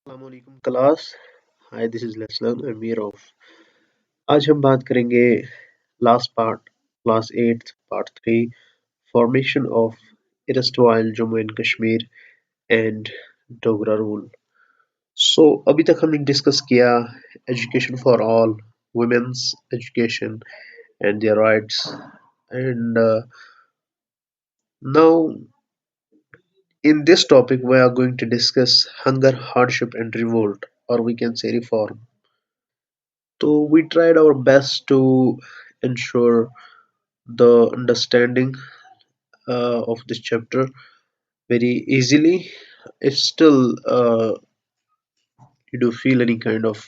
अस्सलामुअलैकुम class. Hi, this is lesson Amir of. आज हम बात करेंगे last part, class 8 part 3, formation of erstwhile Jammu and Kashmir and Dogra rule. So अभी तक हमने डिस्कस किया education for all, women's education and their rights, and now in this topic we are going to discuss hunger, hardship and revolt, or we can say reform. So we tried our best to ensure the understanding of this chapter very easily. If still you do feel any kind of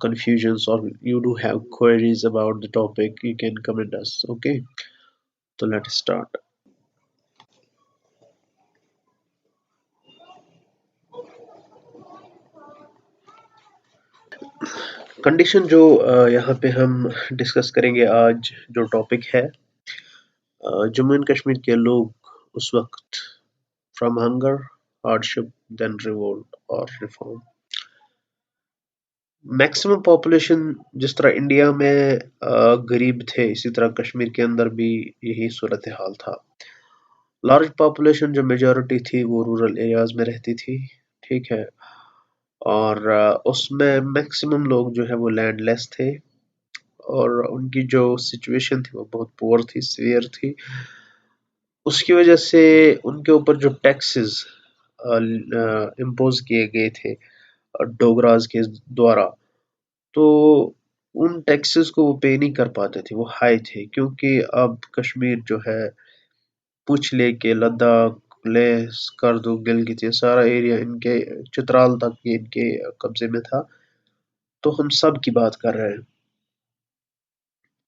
confusions or you do have queries about the topic, you can comment us. Okay, so let's start. Condition जो यहाँ पे हम discuss करेंगे आज, जो topic है, Jammu and Kashmir के लोग उस वक्त from hunger, hardship, then revolt और रिफॉर्म। मैक्सिमम पॉपुलेशन जिस तरह इंडिया में गरीब थे, इसी तरह कश्मीर के अंदर भी यही सूरत हाल था। लार्ज पॉपुलेशन जो मेजॉरिटी थी वो रूरल एरियाज में रहती थी, ठीक है, और उसमें मैक्सिमम लोग जो है वो लैंडलेस थे और उनकी जो सिचुएशन थी वो बहुत पुअर थी, सीवियर थी। उसकी वजह से उनके ऊपर जो टैक्सेस इम्पोज किए गए थे डोगराज के द्वारा, तो उन टैक्सेस को वो पे नहीं कर पाते थे, वो हाई थे, क्योंकि अब कश्मीर जो है पूछ लेके लद्दाख, लेह, स्कर्दू, गिलगित, ये सारा एरिया इनके, चित्राल तक ये इनके कब्जे में था। तो हम सब की बात कर रहे हैं।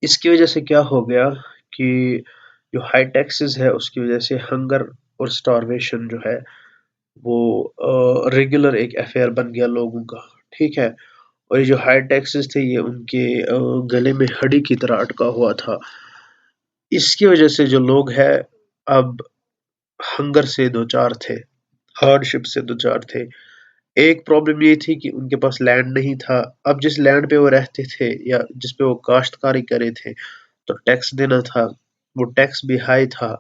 इसकी वजह से क्या हो गया कि जो हाई टैक्सेस है उसकी वजह से हंगर और स्टारवेशन जो है वो रेगुलर एक अफेयर बन गया लोगों का, ठीक है। और ये जो हाई टैक्सेस थे ये उनके गले में हड्डी की तरह अटका हुआ था। इसकी वजह से जो लोग हैं अब हंगर से दो चार थे, हार्डशिप से दो चार थे। एक प्रॉब्लम ये थी कि उनके पास लैंड नहीं था। अब जिस लैंड पे वो रहते थे या जिस पे वो काश्तकारी करे थे, तो टैक्स देना था, वो टैक्स भी हाई था।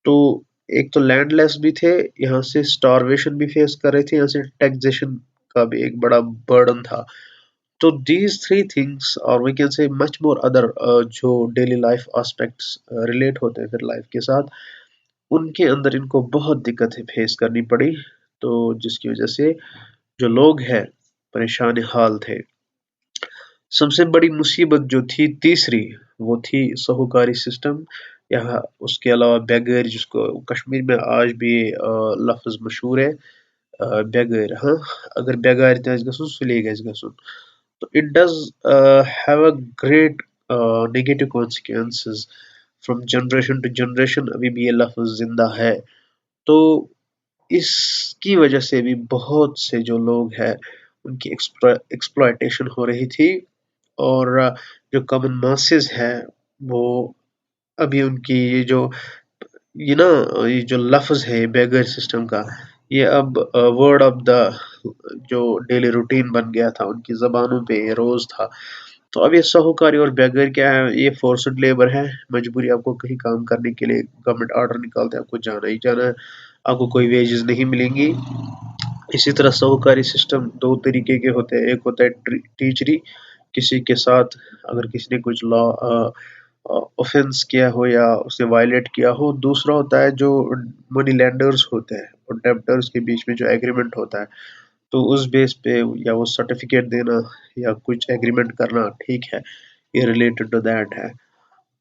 तो एक तो लैंडलेस भी थे, यहाँ से स्टारवेशन भी फेस कर रहे थे, यहाँ से टैक्सेशन का भी एक बड़ा बर्डन था। तो these three things, or we can say much more other, जो डेली लाइफ एस्पेक्ट्स रिलेट होते हैं फिर लाइफ के साथ, उनके अंदर इनको बहुत दिक्कतें फेस करनी पड़ी। तो जिसकी वजह से जो लोग हैं परेशान हाल थे। सबसे बड़ी मुसीबत जो थी तीसरी, वो थी साहूकारी सिस्टम, या उसके अलावा बेगर, जिसको कश्मीर में आज भी लफ्ज मशहूर है, बेगर। हाँ, अगर बेगार तज गसुन सुले गस गसुन। तो it does have a great negative consequences from generation to generation। अभी भी ये लफ्ज जिंदा है। तो इसकी वजह से भी बहुत से जो लोग हैं उनकी एक्सप्लॉयटेशन हो रही थी, और जो कॉमन मासेस है वो अभी उनकी ये जो लफ्ज है बेगर सिस्टम का, ये अब वर्ड ऑफ द जो डेली रूटीन बन गया था, उनकी जबानों पे ये रोज था। तो अब ये साहूकारी और बेगर क्या है, ये फोर्स्ड लेबर है, मजबूरी। आपको कहीं काम करने के लिए गवर्नमेंट ऑर्डर निकालते हैं, आपको जाना ही जाना है, आपको कोई वेजेस नहीं मिलेंगी। इसी तरह साहूकारी सिस्टम दो तरीके के होते हैं। एक होता है टीचरी, किसी के साथ अगर किसी ने कुछ लॉ ऑफेंस किया हो या उसने वायलेट किया हो। दूसरा होता है जो मनी लेंडर्स होते हैं और डेब्टर्स के बीच में जो एग्रीमेंट होता है, तो उस बेस पे या वो सर्टिफिकेट देना या कुछ एग्रीमेंट करना, ठीक है, ये रिलेटेड टू दैट है।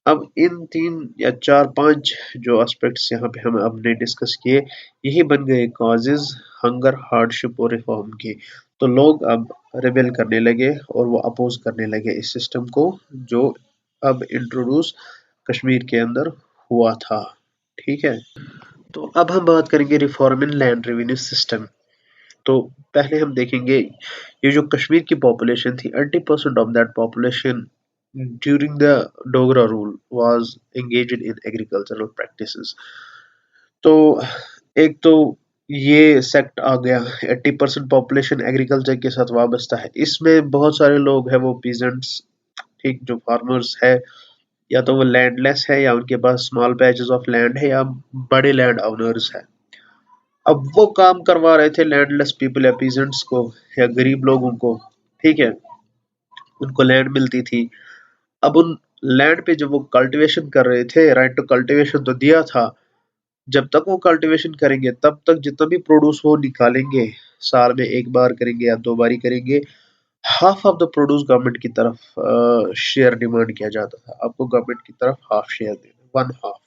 अब इन 3 या 4-5 जो एस्पेक्ट्स यहाँ पे हम हमने डिस्कस किए, यही बन गए कॉजेज हंगर, हार्डशिप और रिफॉर्म की। तो लोग अब रेबेल करने लगे और वो अपोज करने लगे इस सिस्टम को, जो अब इंट्रोड्यूस कश्मीर के अंदर हुआ था, ठीक है। तो अब हम बात करेंगे reform in land revenue system. तो पहले हम देखेंगे ये जो कश्मीर की पॉपुलेशन थी, 80% of that population during the Dogra rule was engaged in agricultural practices। तो एक तो ये सेक्ट आ गया। 80% पॉपुलेशन एग्रीकल्चर के साथ वाबस्ता है। इसमें बहुत सारे लोग हैं वो पीजेंट्स, ठीक, जो फार्मर्स है, या तो वो लैंडलेस है या उनके पास स्मॉल पैचेस ऑफ लैंड है या बड़े लैंड ओनर्स है। अब वो काम करवा रहे थे लैंडलेस पीपल या पीजेंट्स को या गरीब लोगों को, ठीक है, उनको लैंड मिलती थी। अब उन लैंड पे जब वो कल्टीवेशन कर रहे थे, राइट टू कल्टीवेशन तो दिया था, जब तक वो कल्टीवेशन करेंगे तब तक जितना भी प्रोड्यूस वो निकालेंगे, साल में एक बार करेंगे या दो बारी करेंगे, half of the produce government की तरफ शेयर डिमांड किया जाता था। आपको गवर्नमेंट की तरफ हाफ शेयर देना, वन हाफ।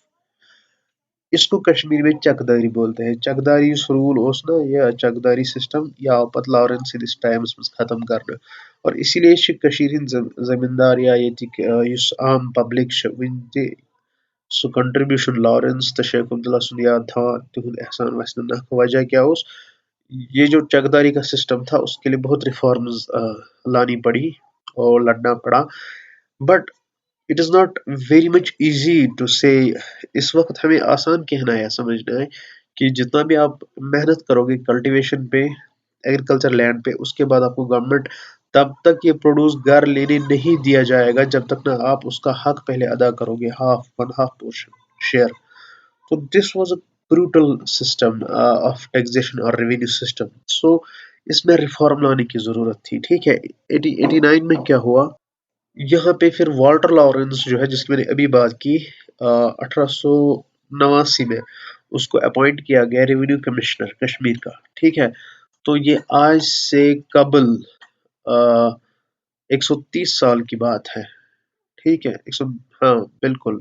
इसको कश्मीर में चकदारी बोलते हैं। चकदारी रूल ओस ना या चकदारी सिस्टम या पत लॉरेंस इस टाइम्स में खत्म करना। और इसीलिए कशीर हिंद जमींदार या आम पब्लिक सो कंट्रीब्यूशन लॉरेंस तो शेख अब्दुल्ला सुन याद था तुहद एहसान वसन वजह क्या उस, ये जो चकदारी का सिस्टम था उसके लिए बहुत रिफॉर्म्स लानी पड़ी और लड़ना पड़ा। But it is not very much easy to say. इस वक्त हमें आसान कहना है या समझना है कि जितना भी आप मेहनत करोगे कल्टीवेशन पे, एग्रीकल्चर लैंड पे, उसके बाद आपको गवर्नमेंट तब तक ये प्रोड्यूस घर लेने नहीं दिया जाएगा जब तक ना आप उसका हक पहले अदा करोगे, half, one half portion share. तो this was a brutal system of taxation और रेवेन्यू सिस्टम। सो इसमें रिफॉर्म लाने की जरूरत थी, ठीक है। 1889 में क्या हुआ, यहाँ पे फिर वाल्टर लॉरेंस जो है जिसकी मैंने अभी बात की, 1889 में उसको अपॉइंट किया गया रेवेन्यू कमिश्नर कश्मीर का, ठीक है। तो ये आज से कबल 130 साल की बात है, ठीक है, 100, हाँ बिल्कुल।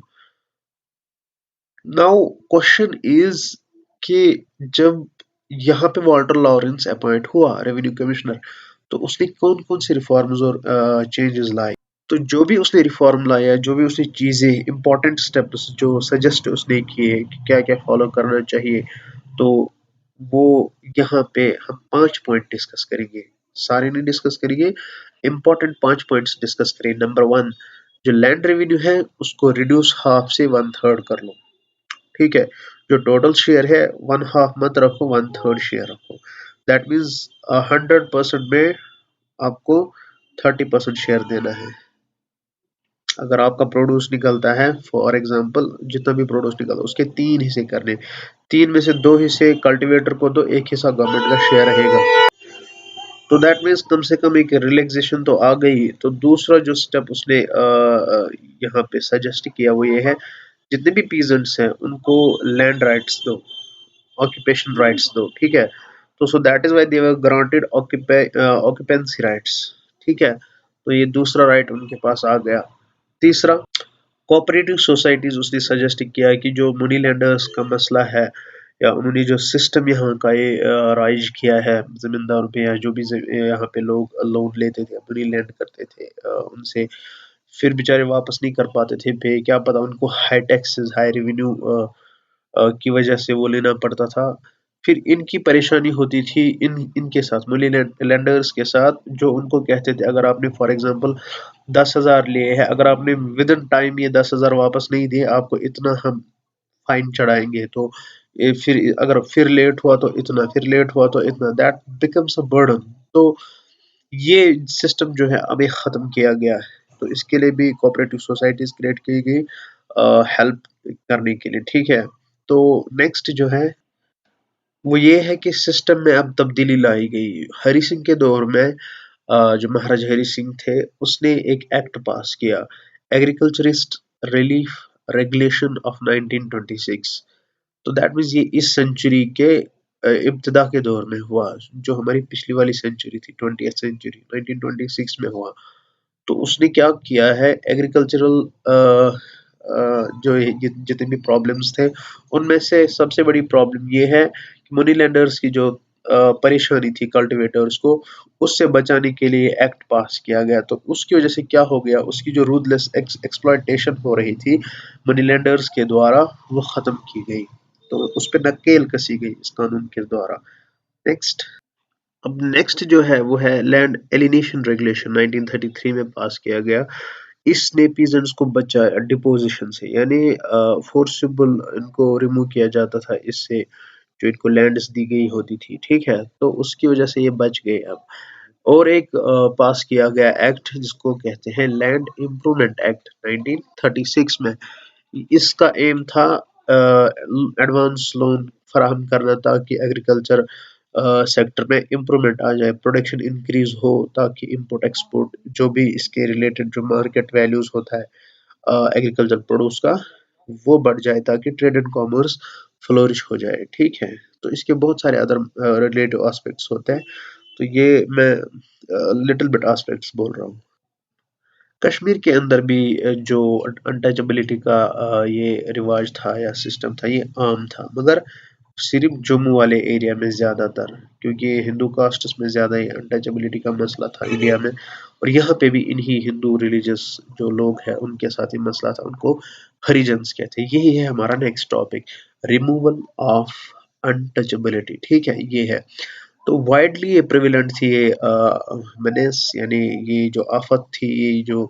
नाउ क्वेश्चन इज कि जब यहाँ पे वाल्टर लॉरेंस अपॉइंट हुआ रेवेन्यू कमिश्नर, तो उसने कौन कौन से रिफॉर्म्स और चेंजेस लाए। तो जो भी उसने रिफॉर्म लाया, जो भी उसने चीज़ें, इंपॉर्टेंट स्टेप्स जो सजेस्ट उसने किए कि क्या क्या फॉलो करना चाहिए, तो वो यहाँ पे हम 5 पॉइंट डिस्कस करेंगे। सारे नहीं डिस्कस करेंगे, इंपॉर्टेंट 5 पॉइंट्स डिस्कस करेंगे। नंबर 1, जो लैंड रेवेन्यू है उसको रिड्यूस हाफ से 1/3 कर लो, ठीक है। जो टोटल शेयर है 1/2 मत रखो, 1/3 शेयर रखो। दैट मीन्स 100% में आपको 30% शेयर देना है। अगर आपका प्रोड्यूस निकलता है, फॉर एग्जांपल जितना भी प्रोड्यूस निकलता है उसके 3 हिस्से करने, 3 में से 2 हिस्से कल्टीवेटर को दो, एक हिस्सा गवर्नमेंट का शेयर रहेगा। तो दैट मीन्स कम से कम एक रिलैक्सेशन तो आ गई। तो दूसरा जो स्टेप उसने यहाँ पे सजेस्ट किया वो ये है, जितने भी पीजेंट्स हैं उनको लैंड राइट्स दो, ऑक्यूपेशन राइट्स दो, ठीक है। तो so that is why they were granted occupancy rights, ठीक है। तो ये दूसरा राइट उनके पास आ गया। तीसरा, कोऑपरेटिव सोसाइटीज उसने सजेस्ट किया है कि जो मनी लेंडर्स का मसला है, या उन्होंने जो सिस्टम यहाँ का ये राइज किया है जमींदारों पे, या जो भी यहाँ पे लोग लोन लेते थे, मनी लैंड करते थे उनसे, फिर बेचारे वापस नहीं कर पाते थे पे, क्या पता उनको हाई टैक्सेस, हाई रेवेन्यू की वजह से वो लेना पड़ता था। फिर इनकी परेशानी होती थी इनके साथ, मनी लेंडर्स के साथ, जो उनको कहते थे अगर आपने फॉर एग्जांपल 10,000 लिए हैं, अगर आपने विद इन टाइम ये 10,000 वापस नहीं दिए, आपको इतना हम फाइन चढ़ाएंगे। तो ये फिर अगर फिर लेट हुआ तो इतना, फिर लेट हुआ तो इतना, दैट बिकम्स अ बर्डन। तो ये सिस्टम जो है अभी खत्म किया गया है। तो इसके लिए भी कोऑपरेटिव सोसाइटीज क्रिएट की गई हेल्प करने के लिए, ठीक है। तो नेक्स्ट जो है वो ये है कि सिस्टम में अब तब्दीली लाई गई। हरि सिंह के दौर में जो महाराजा हरि सिंह थे उसने एक एक्ट पास किया, एग्रीकल्चरिस्ट रिलीफ रेगुलेशन ऑफ 1926। तो दैट मीन्स ये इस सेंचुरी के इब्तदा के दौर में हुआ, जो हमारी पिछली वाली सेंचुरी थी 20th सेंचुरी 1926 में हुआ। तो उसने क्या किया है, एग्रीकल्चरल जो जितने भी प्रॉब्लम्स थे उनमें से सबसे बड़ी प्रॉब्लम ये है कि मनी लेंडर्स की जो परेशानी थी कल्टीवेटर्स को, उससे बचाने के लिए एक्ट पास किया गया। तो उसकी वजह से क्या हो गया, उसकी जो रूथलेस एक्सप्लॉयटेशन हो रही थी मनी लेंडर्स के द्वारा, वो खत्म की गई। तो उस पर नकेल कसी गई इस कानून के द्वारा। नेक्स्ट, अब नेक्स्ट जो है वो है लैंड एलिनेशन रेगुलेशन 1933 में पास किया गया। इसने पीजेंट्स को बचाया डिपोजिशन से, यानी फोर्सिबल इनको रिमूव किया जाता था इससे, जो इनको लैंड्स दी गई होती थी, ठीक है? तो उसकी वजह से ये बच गए अब। और एक पास किया गया एक्ट जिसको कहते हैं लैंड इम्प्रूवमेंट एक्ट 1936 में। इसका एम था एडवांस लोन फराहम करना ताकि एग्रीकल्चर सेक्टर में इम्प्रूवमेंट आ जाए, प्रोडक्शन इंक्रीज हो, ताकि इम्पोर्ट एक्सपोर्ट जो भी इसके रिलेटेड जो मार्केट वैल्यूज होता है एग्रीकल्चर प्रोड्यूस का, वो बढ़ जाए ताकि ट्रेड एंड कॉमर्स फ्लोरिश हो जाए, ठीक है? तो इसके बहुत सारे अदर रिलेटिव एस्पेक्ट्स होते हैं, तो ये मैं लिटिल बिट एस्पेक्ट्स बोल रहा हूँ। कश्मीर के अंदर भी जो अनटचेबिलिटी का ये रिवाज था या सिस्टम था, ये आम था, मगर सिर्फ जम्मू वाले एरिया में ज़्यादातर, क्योंकि हिंदू कास्ट्स में ज़्यादा ही अनटचेबिलिटी का मसला था इंडिया में, और यहाँ पे भी इन्हीं हिंदू रिलीजियस जो लोग हैं उनके साथ ही मसला था, उनको हरिजन्स कहते हैं। यही है हमारा next topic, removal of untouchability, ठीक है? ये है, तो वाइडली ये प्रेविलेंट थी ये menace, यानी ये जो आफत थी, ये जो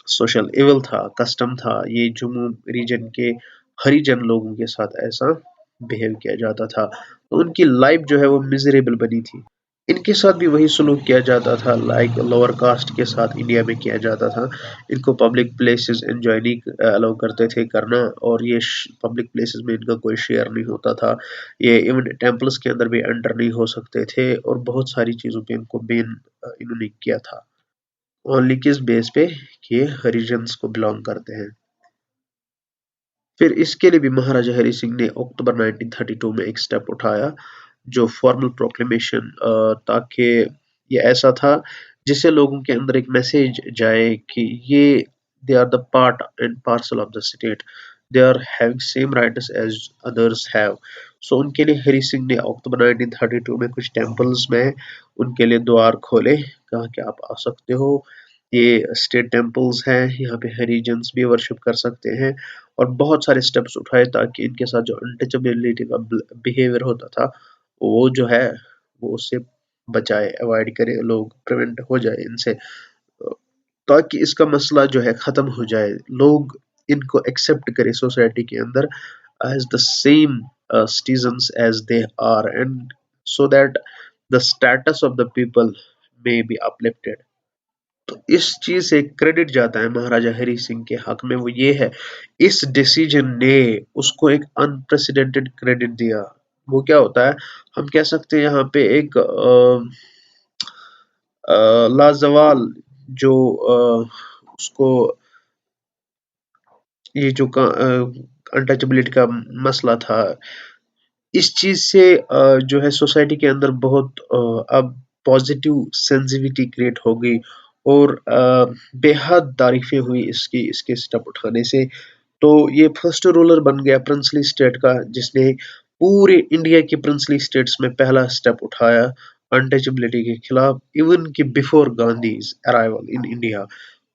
सोशल इविल था, कस्टम था, ये जम्मू रीजन के हरिजन लोगों के साथ ऐसा बिहेव किया जाता था, तो उनकी लाइफ जो है वो मिजरेबल बनी थी। इनके साथ भी वही सलूक किया जाता था लाइक लोअर कास्ट के साथ इंडिया में किया जाता था। इनको पब्लिक प्लेसेस एंजॉय नहीं अलाउ करते थे करना, और ये पब्लिक प्लेसेस में इनका कोई शेयर नहीं होता था। ये इवन टेम्पल्स के अंदर भी एंटर नहीं हो सकते थे, और बहुत सारी चीज़ों पे इनको बैन इन्होंने किया था। ओनली किस बेस पे कि ये हरिजन्स को बिलोंग करते हैं। फिर इसके लिए भी महाराजा हरि सिंह ने अक्टूबर 1932 में एक स्टेप उठाया, जो फॉर्मल प्रोक्लेमेशन, ताकि ये ऐसा था जिससे लोगों के अंदर एक मैसेज जाए कि ये they are the part and parcel of the state, they are having same rights as others have. So उनके लिए हरि सिंह ने अक्टूबर 1932 में कुछ टेम्पल्स में उनके लिए द्वार खोले, कहा कि आप आ सकते हो, ये स्टेट टेम्पल्स हैं, यहाँ पे हरिजन्स भी वर्शिप कर सकते हैं, और बहुत सारे स्टेप्स उठाए ताकि इनके साथ जो अनटचेबिलिटी का बिहेवियर होता था, वो जो है वो उससे बचाए, अवॉइड करे, लोग प्रिवेंट हो जाए इनसे, ताकि इसका मसला जो है खत्म हो जाए, लोग इनको एक्सेप्ट करे सोसाइटी के अंदर as the same citizens as they are, and so that the status of the people may be uplifted। तो इस चीज से क्रेडिट जाता है महाराजा हरि सिंह के हक में, वो ये है, इस डिसीजन ने उसको एक अनप्रेसिडेंटेड क्रेडिट दिया। वो क्या होता है, हम कह सकते हैं यहाँ पे एक लाजवाल जो उसको ये जो अनटचेबिलिटी का मसला था, इस चीज से जो है सोसाइटी के अंदर बहुत अब पॉजिटिव सेंसिटिविटी क्रिएट हो गई, और बेहद तारीफें हुई इसकी, इसके स्टेप उठाने से। तो ये फर्स्ट रूलर बन गया प्रिंसली स्टेट का, जिसने पूरे इंडिया के प्रिंसली स्टेट्स में पहला स्टेप उठाया अनटचेबिलिटी के खिलाफ, इवन कि before Gandhi's arrival in India.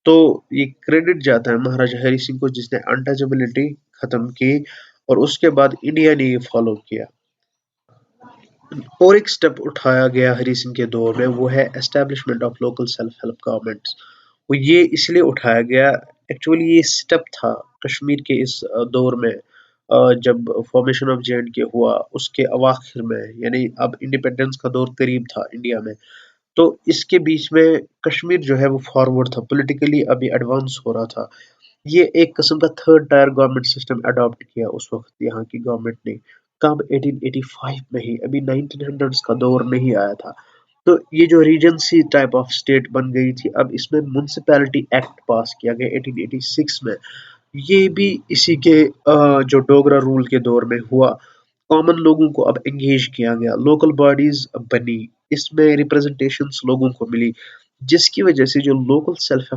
तो ये क्रेडिट जाता है महाराजा हरि सिंह को, जिसने अनटचेबिलिटी खत्म की, और उसके बाद इंडिया ने ये फॉलो किया। और एक स्टेप उठाया गया हरि सिंह के दौर में, वो है establishment of local self help governments. वो ये इसलिए उठाया गया, एक्चुअली ये स्टेप था कश्मीर के इस दौर में, जब फॉर्मेशन ऑफ जे.एंड.के हुआ उसके अवाखिर में, यानी अब इंडिपेंडेंस का दौर करीब था इंडिया में, तो इसके बीच में कश्मीर जो है वो फॉरवर्ड था, पॉलिटिकली अभी एडवांस हो रहा था। ये एक किस्म का third tier government system adopt किया उस वक्त यहाँ की गवर्नमेंट ने, कब 1885 में ही, अभी 1900s का दौर नहीं आया था। तो ये जो रीजेंसी टाइप ऑफ स्टेट बन गई थी, अब इसमें म्युनिसिपैलिटी एक्ट पास किया गया 1886 में। ये भी इसी के जो डोगरा रूल के दौर में हुआ, कॉमन लोगों को अब एंगेज किया गया, लोकल बॉडीज बनी, इसमें रिप्रेजेंटेशंस लोगों को मिली, जिसकी वजह से जो local self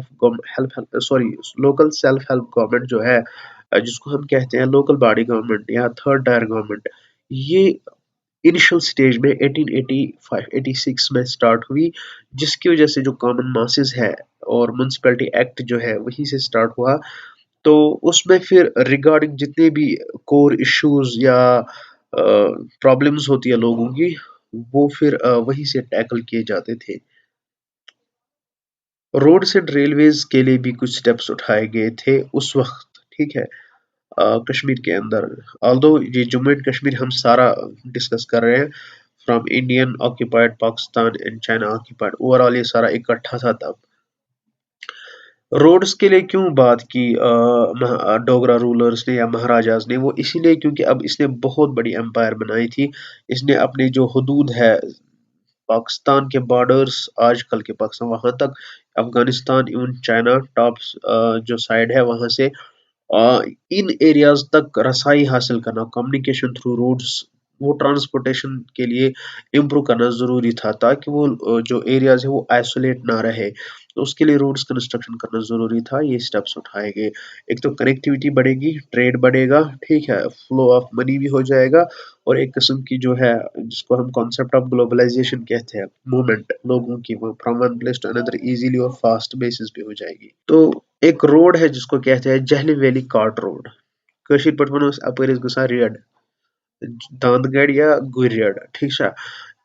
help sorry local self help government जो है, जिसको हम कहते हैं लोकल बॉडी गवर्नमेंट या थर्ड टायर गवर्नमेंट, ये इनिशियल स्टेज में 1885-86 में स्टार्ट हुई, जिसकी वजह से जो कॉमन मासेस है, और म्युनिसिपैलिटी एक्ट जो है वहीं से स्टार्ट हुआ। तो उसमें फिर रिगार्डिंग जितने भी कोर इश्यूज या प्रॉब्लम्स होती है लोगों की, वो फिर वहीं से टैकल किए जाते थे। रोड्स एंड रेलवेज के लिए भी कुछ स्टेप्स उठाए गए थे उस वक्त, ठीक है? कश्मीर के अंदर। ऑल्दो ये जम्मू एंड कश्मीर हम सारा डिस्कस कर रहे हैं, from Indian occupied Pakistan and China occupied, overall ये सारा इकट्ठा था तब। रोड्स के लिए क्यों बात की डोगरा रूलर्स ने या महाराजाज ने, वो इसीलिए क्योंकि अब इसने बहुत बड़ी एम्पायर बनाई थी। इसने अपनी जो हदूद है, पाकिस्तान के बॉर्डर्स, आजकल के पाकिस्तान वहां तक, अफगानिस्तान इवन चाइना टॉप जो साइड है वहां से इन एरियाज तक रसाई हासिल करना, कम्युनिकेशन थ्रू रोड्स, वो ट्रांसपोर्टेशन के लिए इम्प्रूव करना ज़रूरी था, ताकि वो जो एरियाज है वो आइसोलेट ना रहे। तो उसके लिए रोड्स कंस्ट्रक्शन करना ज़रूरी था, ये स्टेप्स उठाए गए। एक तो कनेक्टिविटी बढ़ेगी, ट्रेड बढ़ेगा, ठीक है, फ्लो ऑफ मनी भी हो जाएगा, और एक किस्म की जो है जिसको हम कॉन्सेप्ट ऑफ ग्लोबलाइजेशन कहते हैं, मूवमेंट लोगों की वो from one place to another easily और फास्ट बेसिस पे हो जाएगी। तो एक रोड है जिसको कहते हैं जहली वैली कार्ट रोड, कशीर पठ वनो अपर गसा रेड दांदगढ़ या गुरियड, ठीक है।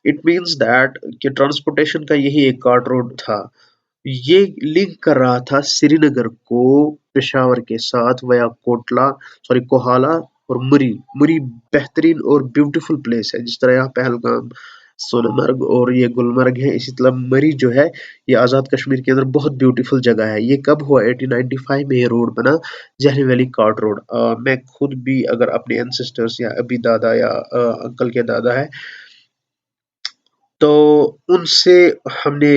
इट मीन्स दैट कि ट्रांसपोर्टेशन का यही एक कार्ट रोड था। ये लिंक कर रहा था श्रीनगर को पेशावर के साथ वया कोटला, सॉरी कोहाला और मुरी। मुरी बेहतरीन और ब्यूटीफुल प्लेस है, जिस तरह यहाँ पहलगाम, सोनमर्ग और ये गुलमर्ग है, इसी तरह मरी जो है ये आज़ाद कश्मीर के अंदर बहुत ब्यूटीफुल जगह है। ये कब हुआ? 1895 में ये रोड बना, जहरी वैली कार्ट रोड। मैं खुद भी अगर अपने एंसेस्टर्स या अभी दादा या अंकल के दादा है, तो उनसे हमने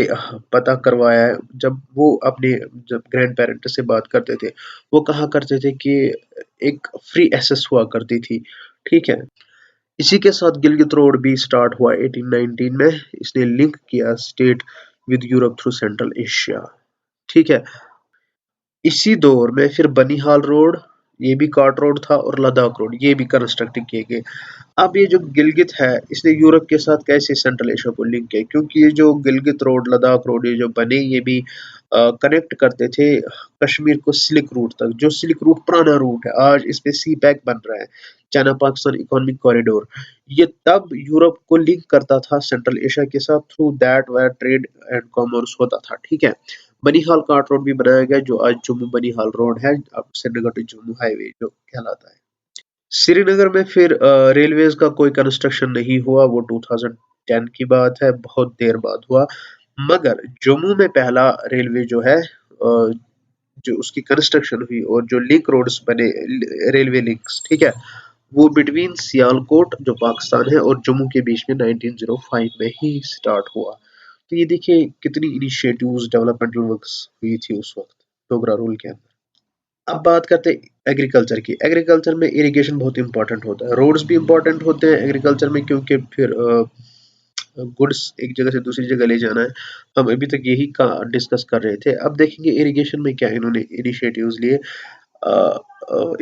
पता करवाया है, जब वो अपने जब ग्रैंड पेरेंट से बात करते थे, वो कहा करते थे कि एक फ्री एक्सेस हुआ करती थी, ठीक है। इसी के साथ गिलगित रोड भी स्टार्ट हुआ 1819 में। इसने लिंक किया state with Europe through central Asia, ठीक है। इसी दौर में फिर बनिहाल रोड, ये भी कार्ट रोड था, और लद्दाख रोड, ये भी कंस्ट्रक्ट किए गए। अब ये जो गिलगित है, इसने यूरोप के साथ कैसे सेंट्रल एशिया को लिंक किया? क्योंकि ये जो गिलगित रोड, लद्दाख रोड, ये जो बने, ये भी कनेक्ट करते थे कश्मीर को सिल्क रूट तक। जो सिल्क रूट पुराना रूट है, आज इस पे सी पैक बन रहा है, चाइना पाकिस्तान इकोनॉमिक कॉरिडोर। ये तब यूरोप को लिंक करता था सेंट्रल एशिया के साथ, through that wire trade and commerce होता था, ठीक है। बनिहाल कार्ट रोड भी बनाया गया, जो आज जम्मू बनिहाल रोड है, अब श्रीनगर टू जम्मू हाईवे जो कहलाता है। श्रीनगर में फिर रेलवेज का कोई कंस्ट्रक्शन नहीं हुआ, वो 2010 की बात है, बहुत देर बाद हुआ। मगर जम्मू में पहला रेलवे जो है जो उसकी कंस्ट्रक्शन हुई और जो लिंक रोड्स बने, रेलवे लिंक्स, ठीक है, वो बिटवीन सियालकोट जो पाकिस्तान है और जम्मू के बीच में 1905 में ही स्टार्ट हुआ। तो ये देखिए कितनी इनिशिएटिव्स, डेवलपमेंटल वर्क्स हुई थी उस वक्त डोगरा रूल के अंदर। अब बात करते हैं एग्रीकल्चर की। एग्रीकल्चर में इरिगेशन बहुत इंपॉर्टेंट होता है, रोड्स भी इंपॉर्टेंट होते हैं एग्रीकल्चर में, क्योंकि फिर गुड्स एक जगह से दूसरी जगह ले जाना है। हम अभी तक यही का डिस्कस कर रहे थे। अब देखेंगे इरिगेशन में क्या इन्होंने इनिशिएटिव्स लिए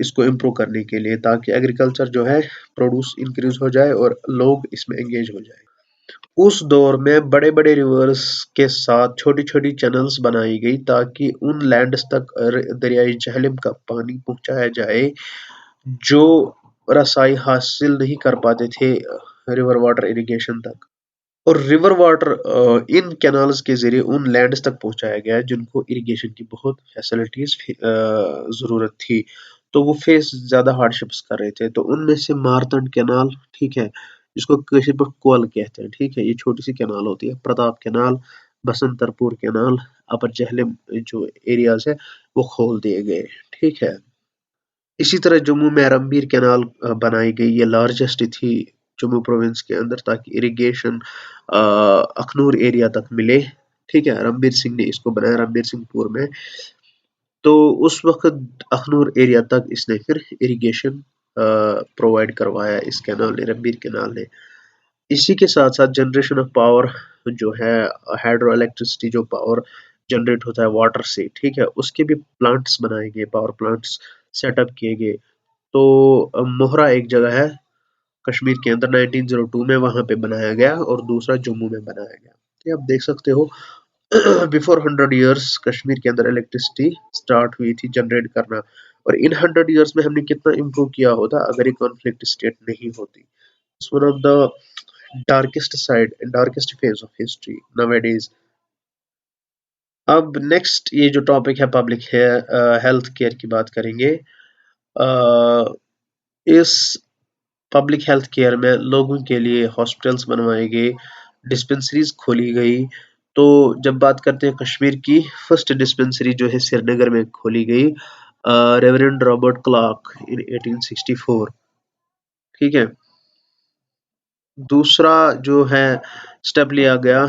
इसको इम्प्रूव करने के लिए, ताकि एग्रीकल्चर जो है प्रोड्यूस इंक्रीज हो जाए और लोग इसमें एंगेज हो जाए। उस दौर में बड़े-बड़े रिवर्स के साथ छोटी-छोटी चैनल्स बनाई गई, ताकि उन लैंड्स तक दरियाई झेलम का पानी पहुंचाया जाए जो रसाई हासिल नहीं कर पाते थे रिवर वाटर इरिगेशन तक। और रिवर वाटर इन कैनाल्स के जरिए उन लैंड्स तक पहुंचाया गया जिनको इरिगेशन की बहुत फैसिलिटीज जरूरत थी, तो वो फेस ज्यादा हार्डशिप्स कर रहे थे। तो उनमें से मारतंड कैनाल, ठीक है, जिसको कश्मीर पर कोल कहते हैं, ठीक है, ये छोटी सी कैनाल होती है। प्रताप कैनाल, बसंतरपुर कैनाल, अपर जहलम जो एरियाज है वो खोल दिए गए, ठीक है। इसी तरह जम्मू में रणबीर कैनाल बनाई गई, ये लार्जेस्ट थी जम्मू प्रोविंस के अंदर, ताकि इरिगेशन अखनूर एरिया तक मिले, ठीक है। रणबीर सिंह ने इसको बनाया, रणबीर सिंहपुर में। तो उस वक्त अखनूर एरिया तक इसने फिर इरिगेशन प्रोवाइड करवाया, इस कैनाल ने, रणबीर कैनाल ने। इसी के साथ साथ जनरेशन ऑफ पावर जो है, हाइड्रो इलेक्ट्रिसिटी जो पावर जनरेट होता है वाटर से, ठीक है, उसके भी प्लांट्स बनाए गए, पावर प्लांट्स सेटअप किए गए। तो मोहरा एक जगह है कश्मीर के अंदर, 1902 में वहां पे बनाया गया, और दूसरा जम्मू में बनाया गया। तो आप देख सकते हो बिफोर 100 ईयर्स कश्मीर के अंदर इलेक्ट्रिसिटी स्टार्ट हुई थी जनरेट करना, और इन 100 ईयर्स में हमने कितना इम्प्रूव किया होता अगर ये कॉन्फ्लिक्ट स्टेट नहीं होती। It's one of the darkest side, darkest phase of history nowadays. अब नेक्स्ट ये जो टॉपिक है पब्लिक हेल्थ केयर की बात करेंगे। इस पब्लिक हेल्थ केयर में लोगों के लिए हॉस्पिटल्स बनवाए गए, डिस्पेंसरीज खोली गई। तो जब बात करते हैं कश्मीर की, फर्स्ट डिस्पेंसरी जो है श्रीनगर में खोली गई, रेवरेंड रॉबर्ट क्लार्क इन 1864। ठीक है। दूसरा जो है स्टेप लिया गया।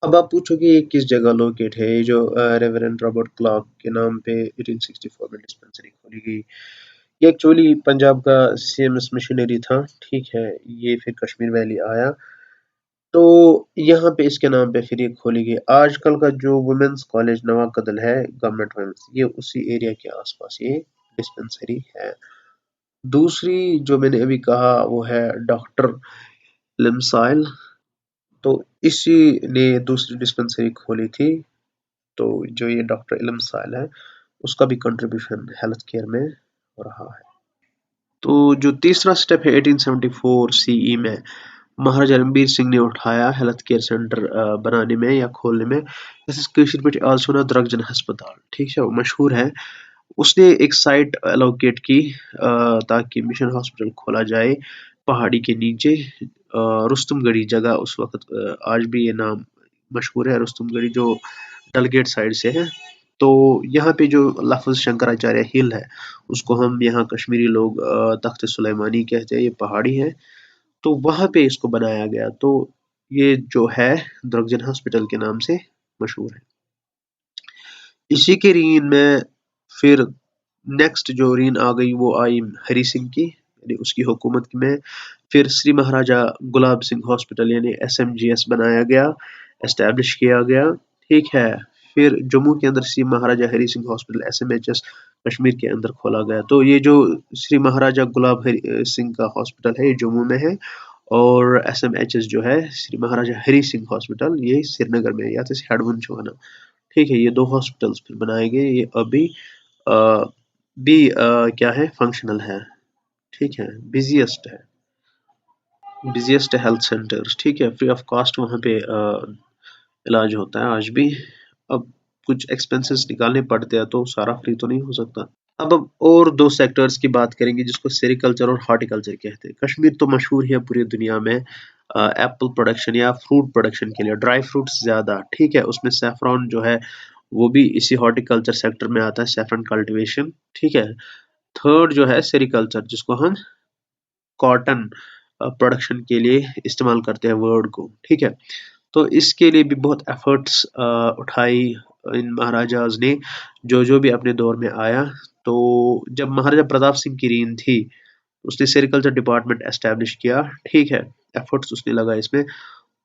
अब आप पूछोगे ये किस जगह लोकेट है, ये जो रेवरेंड रॉबर्ट क्लार्क के नाम पे 1864 में डिस्पेंसरी खोली गई। ये एक्चुअली पंजाब का सीएमएस मिशनरी था। ठीक है। ये फिर कश्मीर वैली आया, तो यहाँ पे इसके नाम पे फिर ये खोली गई। आजकल का जो वुमेन्स कॉलेज नवा कदल है, गवर्नमेंट वुमेन्स, ये उसी एरिया के आसपास ये डिस्पेंसरी है। दूसरी जो मैंने अभी कहा वो है डॉक्टर लिमसाइल, तो इसी ने दूसरी डिस्पेंसरी खोली थी। तो जो ये डॉक्टर इलम साइल है, उसका भी कंट्रीब्यूशन हेल्थ केयर में हो रहा है। तो जो तीसरा स्टेप है 1874 सीई में महाराजा रणबीर सिंह ने उठाया हेल्थ केयर सेंटर बनाने में या खोलने में। आज सुना द्रगजन अस्पताल, ठीक है, वो मशहूर है। उसने एक साइट एलोकेट की ताकि मिशन हॉस्पिटल खोला जाए पहाड़ी के नीचे, रुस्तमगढ़ी जगह उस वक्त, आज भी ये नाम मशहूर है, रुस्तमगढ़ी जो डलगेट साइड से है। तो यहाँ पे जो लफ्ज़ शंकराचार्य हिल है, उसको हम यहाँ कश्मीरी लोग तख्त सुलेमानी कहते हैं, ये पहाड़ी है। तो वहाँ पे इसको बनाया गया। तो ये जो है द्रगजन हॉस्पिटल के नाम से मशहूर है। इसी के रीन में फिर नेक्स्ट जो रीन आ गई वो आई हरी सिंह की, यानी उसकी हुकूमत में फिर श्री महाराजा गुलाब सिंह हॉस्पिटल यानी एसएमजीएस बनाया गया, एस्टैब्लिश किया गया। ठीक है। फिर जम्मू के अंदर श्री महाराजा हरी सिंह हॉस्पिटल एसएमएचएस कश्मीर के अंदर खोला गया। तो ये जो श्री महाराजा गुलाब सिंह का हॉस्पिटल है ये जम्मू में है, और एसएमएचएस जो है श्री महाराजा हरी सिंह हॉस्पिटल ये श्रीनगर में है, या तो हेडवन चौहाना। ठीक है। ये दो हॉस्पिटल्स फिर बनाए गए, ये अभी अ, भी क्या है, फंक्शनल है। ठीक है। बिजिएस्ट हेल्थ सेंटर्स, ठीक है, फ्री ऑफ कॉस्ट वहाँ पे इलाज होता है आज भी। अब कुछ एक्सपेंसेस निकालने पड़ते हैं तो सारा फ्री तो नहीं हो सकता। अब और दो सेक्टर्स की बात करेंगे जिसको सेरिकल्चर और हॉर्टिकल्चर कहते हैं। कश्मीर तो मशहूर है पूरी दुनिया में एप्पल प्रोडक्शन या फ्रूट प्रोडक्शन के लिए, ड्राई फ्रूट्स ज़्यादा। ठीक है। उसमें सैफरॉन जो है वो भी इसी हॉर्टिकल्चर सेक्टर में आता है, सैफरन कल्टीवेशन। ठीक है। थर्ड जो है सेरिकल्चर, जिसको हम कॉटन प्रोडक्शन के लिए इस्तेमाल करते हैं वर्ड को। ठीक है। तो इसके लिए भी बहुत एफर्ट्स उठाई इन महाराजाज ने, जो जो भी अपने दौर में आया। तो जब महाराजा प्रताप सिंह की रीन थी, उसने सेरिकल्चर डिपार्टमेंट एस्टेब्लिश किया। ठीक है। एफर्ट्स उसने लगा इसमें।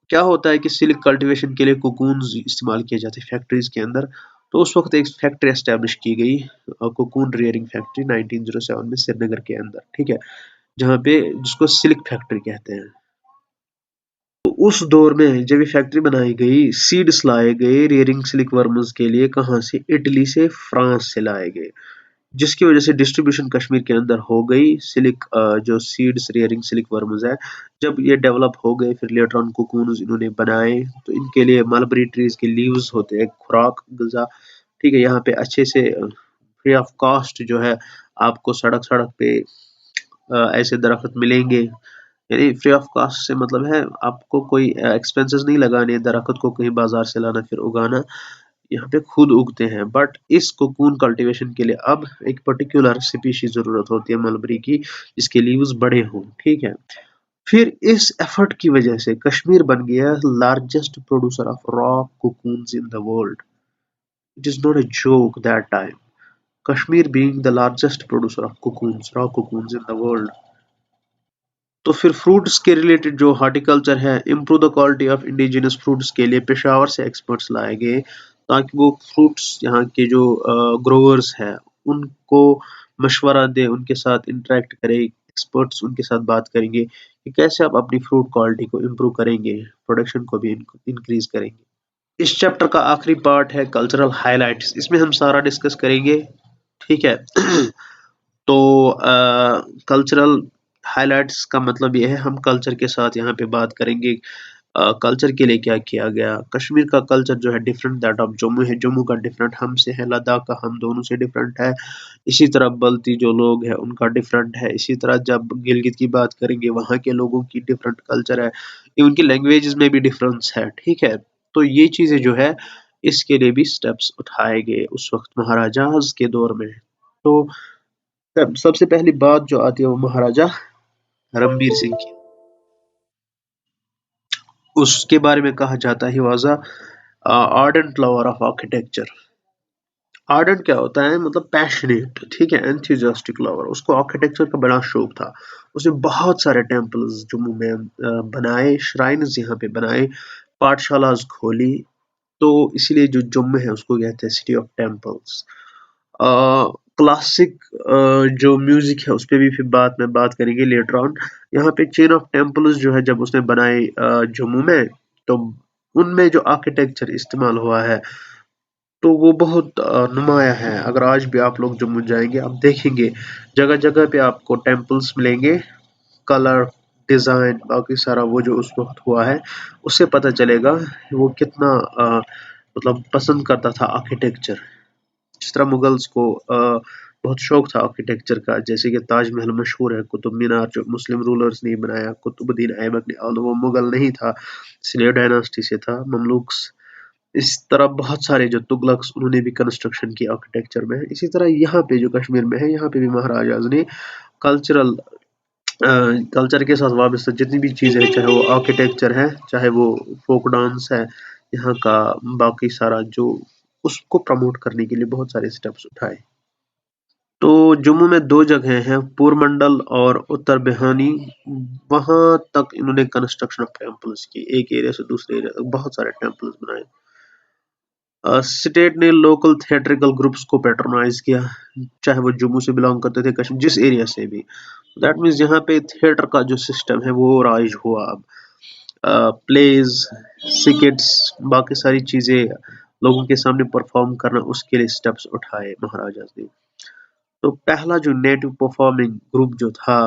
क्या होता है कि सिल्क कल्टीवेशन के लिए कोकून्स इस्तेमाल किए जाते हैं फैक्ट्रीज के अंदर। तो उस वक्त एक फैक्ट्री एस्टेब्लिश की गई, कोकून रियरिंग फैक्ट्री 1907 में श्रीनगर के अंदर। ठीक है। जहाँ पे जिसको सिल्क फैक्ट्री कहते हैं। तो उस दौर में जब ये फैक्ट्री बनाई गई, सीड्स लाए गए रियरिंग सिल्क वर्म्स के लिए, कहाँ से, इटली से, फ्रांस से लाए गए, जिसकी वजह से डिस्ट्रीब्यूशन कश्मीर के अंदर हो गई। सिल्क जो सीड्स रियरिंग सिल्क वर्म्स है, जब ये डेवलप हो गए फिर लेटर ऑन कोकून्स इन्होंने बनाए। तो इनके लिए मलबरी ट्रीज के लीव्स होते हैं, खुराक गजा। ठीक है। यहाँ पे अच्छे से फ्री ऑफ कॉस्ट जो है आपको सड़क सड़क पे ऐसे दरख्त मिलेंगे। यानी फ्री ऑफ कॉस्ट से मतलब है आपको कोई एक्सपेंसेस नहीं लगाने, दरख्त को कहीं बाजार से लाना फिर उगाना, यहाँ पे खुद उगते हैं। बट इस कोकून कल्टीवेशन के लिए अब एक पर्टिकुलर स्पीशीज जरूरत होती है मलबरी की, जिसके लीव्स बड़े हों। ठीक है। फिर इस एफर्ट की वजह से कश्मीर बन गया largest producer of raw cocoons in the world. It is not a joke that time. Kashmir being the largest producer of cocoons, raw cocoons in the world. तो फिर फ्रूट्स के रिलेटेड जो हॉर्टिकल्चर है, improve the quality of indigenous fruits के लिए पेशावर से experts लाए गए, ताकि वो फ्रूट्स यहाँ के जो ग्रोवर्स हैं उनको मशवरा दे, उनके साथ इंटरेक्ट करे। एक्सपर्ट्स उनके साथ बात करेंगे कि कैसे आप अपनी फ्रूट क्वालिटी को इम्प्रूव करेंगे, प्रोडक्शन को भी इंक्रीज करेंगे। इस चैप्टर का आखिरी पार्ट है कल्चरल हाइलाइट्स, इसमें हम सारा डिस्कस करेंगे। ठीक है। तो कल्चरल हाइलाइट्स का मतलब ये है हम कल्चर के साथ यहाँ पे बात करेंगे। कल्चर के लिए क्या किया गया। कश्मीर का कल्चर जो है डिफरेंट दैट ऑफ जम्मू है, जम्मू का डिफरेंट हमसे है, लद्दाख का हम दोनों से डिफरेंट है। इसी तरह बल्ती जो लोग हैं उनका डिफरेंट है। इसी तरह जब गिलगित की बात करेंगे वहाँ के लोगों की डिफरेंट कल्चर है, उनकी लैंग्वेजेस में भी डिफरेंस है, ठीक है। तो ये चीज़ें जो है इसके लिए भी स्टेप्स उठाए गए उस वक्त महाराजाज के दौर में। तो सबसे पहली बात जो आती है वो महाराजा रणबीर सिंह की। उसके बारे में कहा जाता है was a ardent lover of architecture. Ardent क्या होता है, मतलब पैशनेट, ठीक है, एंथुसियास्टिक लवर। उसको आर्किटेक्चर का बड़ा शौक था। उसने बहुत सारे टेम्पल्स जम्मू में बनाए, श्राइन्स यहाँ पे बनाए, पाठशालाज खोली। तो इसीलिए जो जम्मू है उसको कहते हैं सिटी ऑफ टेम्पल्स। क्लासिक जो म्यूजिक है उस पर भी फिर में बात करेंगे लेटर ऑन। यहाँ पे चेन ऑफ टेम्पल्स जो है जब उसने बनाए जम्मू में, तो उनमें जो आर्किटेक्चर इस्तेमाल हुआ है तो वो बहुत नुमाया है। अगर आज भी आप लोग जम्मू जाएंगे आप देखेंगे जगह जगह पे आपको टेम्पल्स मिलेंगे, कलर, डिजाइन, बाकी सारा वो जो उस वक्त हुआ है उससे पता चलेगा वो कितना मतलब पसंद करता था आर्किटेक्चर। जिस तरह मुगल्स को बहुत शौक था आर्किटेक्चर का, जैसे कि ताजमहल मशहूर है, कुतुब मीनार जो मुस्लिम रूलर्स ने बनाया, कुतुबुद्दीन ऐबक ने, और वो मुगल नहीं था, स्लेव डायनास्टी से था, ममलूक्स। इस तरह बहुत सारे जो तुगलक्स उन्होंने भी कंस्ट्रक्शन की आर्किटेक्चर में। इसी तरह यहाँ पे जो कश्मीर में है यहाँ पे भी महाराजाज ने कल्चरल कल्चर के साथ वाबस्ता जितनी भी चीज़ें हैं, चाहे वो आर्किटेक्चर है, चाहे वो फोक डांस है यहाँ का, बाकी सारा जो उसको प्रमोट करने के लिए बहुत सारे स्टेप्स उठाए। तो जम्मू में दो जगह हैं, पूर्व मंडल और उत्तर बिहानी। वहां तक इन्होंने कंस्ट्रक्शन ऑफ टेम्पल्स की, एक एरिया से दूसरे एरिया तक बहुत सारे टेम्पल्स बनाए। स्टेट ने लोकल थिएट्रिकल ग्रुप्स को पैट्रोनाइज किया, चाहे वो जम्मू से बिलोंग करते थे, कश्मीर जिस एरिया से भी। दैट मीन्स यहाँ पे थिएटर का जो सिस्टम है वो राइज हुआ अब। प्लेज, सिकेट्स, बाकी सारी चीजें लोगों के सामने परफॉर्म करना, उसके लिए स्टेप्स उठाए महाराजा ने। तो पहला जो नेटिव परफॉर्मिंग ग्रुप जो था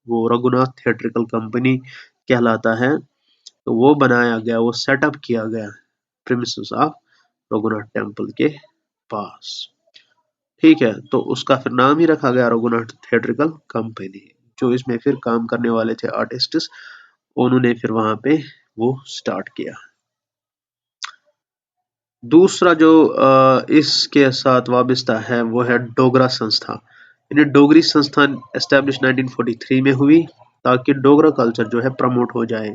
वो रघुनाथ थिएट्रिकल कंपनी कहलाता है। तो वो बनाया गया, वो सेटअप किया गया प्रीमिसेस ऑफ रघुनाथ टेम्पल के पास, ठीक है। तो उसका फिर नाम ही रखा गया रघुनाथ थिएट्रिकल कंपनी। जो इसमें फिर काम करने वाले थे आर्टिस्ट्स, उन्होंने फिर वहां पे वो स्टार्ट किया। दूसरा जो इसके साथ वाबस्ता है वो है डोगरा संस्था। यानी डोगरी संस्थान एस्टेब्लिश 1943 में हुई ताकि डोगरा कल्चर जो है प्रमोट हो जाए।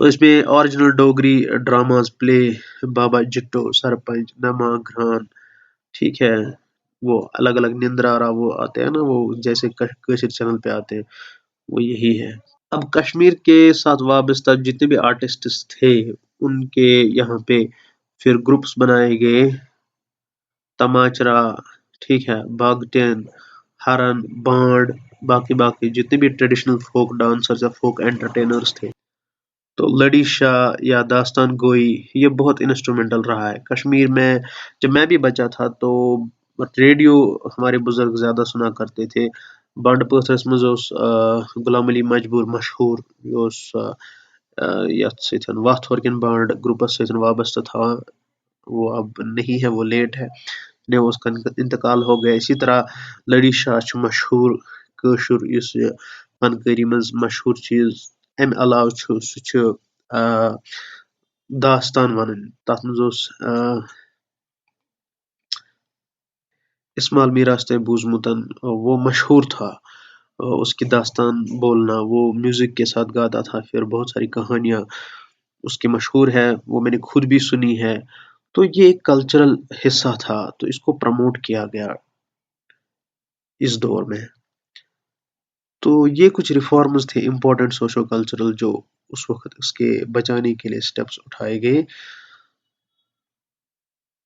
तो इसमें ओरिजिनल डोगरी ड्रामास प्ले, बाबा जिट्टो, सरपंच, नमा घरान, ठीक है, वो अलग अलग निंद्रारा वो आते हैं ना, वो जैसे कशिर चैनल पे आते हैं, वो यही है। अब कश्मीर के साथ वाबस्ता जितने भी आर्टिस्ट्स थे उनके यहाँ पे फिर ग्रुप्स बनाए गए, तमाचरा, ठीक है, बागटेन, हरन, बांड, बाकी बाकी जितने भी ट्रेडिशनल फोक डांसर्स या फोक एंटरटेनर्स थे। तो लड़ी शाह या दास्तान गोई, ये बहुत इंस्ट्रूमेंटल रहा है कश्मीर में। जब मैं भी बच्चा था तो रेडियो हमारे बुजुर्ग ज़्यादा सुना करते थे। बंड पथरस मज गुलाम अली मजबूर मशहूर यथ सतन वथ वर्कन बंड ग्रुपस सतन वाबस्ता था। वो अब नहीं है, वो लेट है ने उसका इंतकाल हो गया। इसी तरह लड़ी शाह मशहूर कशुर इस फनकारी मज मशहूर चीज़। अमि अलाव सह दास्तान वन, तथ मज इस्माइल मीरास तय बूजमुतन, वो मशहूर था। उसकी दास्तान बोलना, वो म्यूजिक के साथ गाता था, फिर बहुत सारी कहानियां उसकी मशहूर है, वो मैंने खुद भी सुनी है। तो ये एक कल्चरल हिस्सा था, तो इसको प्रमोट किया गया इस दौर में। तो ये कुछ रिफॉर्म्स थे इम्पोर्टेंट सोशो कल्चरल जो उस वक्त उसके बचाने के लिए स्टेप्स उठाए गए।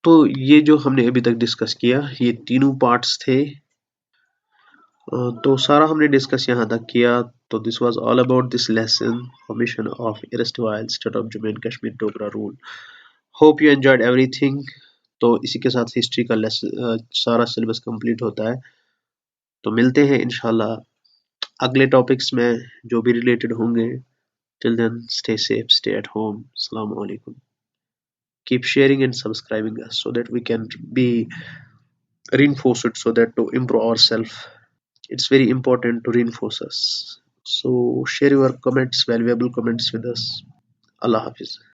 तो ये जो हमने अभी तक डिस्कस किया ये तीनों पार्ट्स थे। तो सारा हमने डिस्कस यहाँ तक किया। तो this was all about this lesson, formation of erstwhile state of Jammu and Kashmir Dogra rule. Hope you enjoyed everything. तो इसी के साथ हिस्ट्री का सारा सिलेबस कंप्लीट होता है। तो मिलते हैं इंशाल्लाह अगले टॉपिक्स में जो भी रिलेटेड होंगे। Till then, stay safe, stay at home. Assalamu alaikum. Keep sharing and subscribing us so that we can be reinforced so that to improve ourselves. It's very important to reinforce us. So share your comments, valuable comments with us. Allah Hafiz.